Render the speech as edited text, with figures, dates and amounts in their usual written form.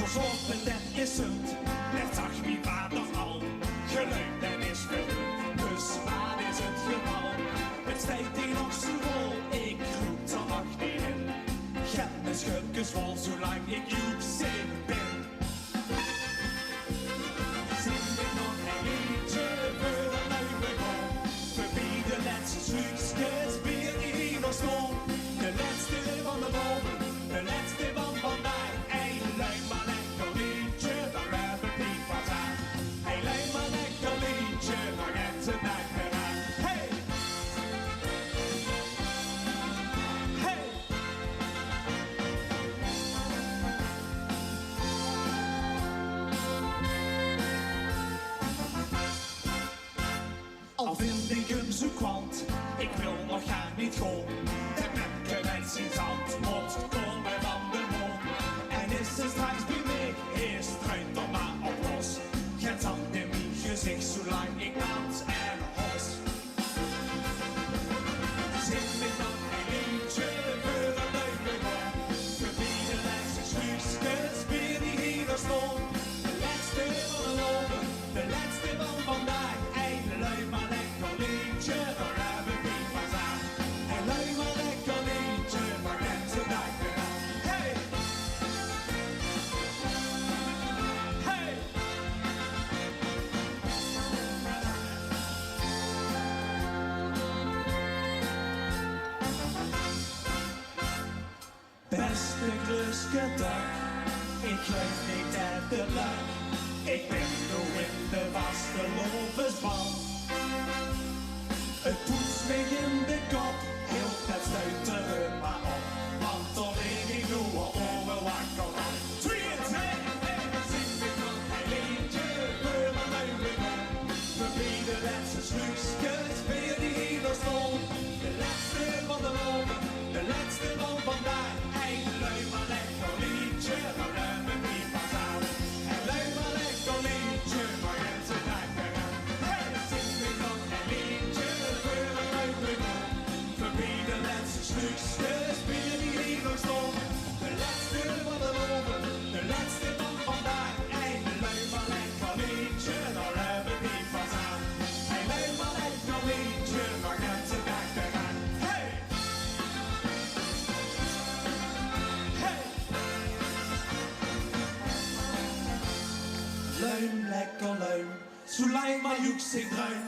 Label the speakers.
Speaker 1: Pas op, dat is het. Net zag wie vader al. Geluid en is gelukt. Dus waar is het geval? Het spijt die nog zo vol. Ik roep er nog niet in. Get mijn schutjes vol, zolang ik joekzin ben. Zing ik nog een liedje voor de leuke gewoon. Voorbij de laatste stukjes weer die hier nog stond. De laatste van de boven, de laatste van vandaag. Hey, luid maar lekker liedje, daar hebben we niet wat aan. Hey, luid maar lekker liedje, daar gaat het dag weer aan. Hey! Hey! Al vind ik hem zo kwant, ik wil nog gaan niet gewoon. Het met wens in zand, mot komen van de mond. En is er straks bij mij, eerst ruimt er maar op los. Geen zand in mijn gezicht, zolang ik dans en hos. Zing me dan een liedje voor de leuke gewoon. Voorbij de laatste schuurtjes, weer die hier stond. De laatste van de lopen, de laatste van vandaag. Een lui maar lekker liedje, daar heb ik niet van aan. Een lui maar lekker liedje, daar kent ze dag weer aan. Hey! Hey! Beste kluske dag, ik geef niet uit de lucht. Ik ben nog in de vaste lovensband. Het poetst me in de kop, heel het stuiteren maar op. Want dan weet ik nu al over wakker van. 3 en 2, zing ik nog een liedje voor een leuke man. Voorbij de laatste stukjes, weer die hier stond. De laatste van de morgen, de laatste van vandaag. Een lui maar lekker liedje, daar heb ik niet van aan. Een lui maar lekker liedje, maar het is dag weer aan. Hey, zing ik nog een liedje voor een leuke man. Voorbij de laatste stukjes, weer die hier stond. De laatste van de morgen, de laatste van vandaag. Een lui maar lekker liedje, daar heb ik niet van aan. Een lui maar lekker liedje, maar het is dag weer aan. Hey! Hey! Luim, lekker luim, zolang maar joek zich ruim.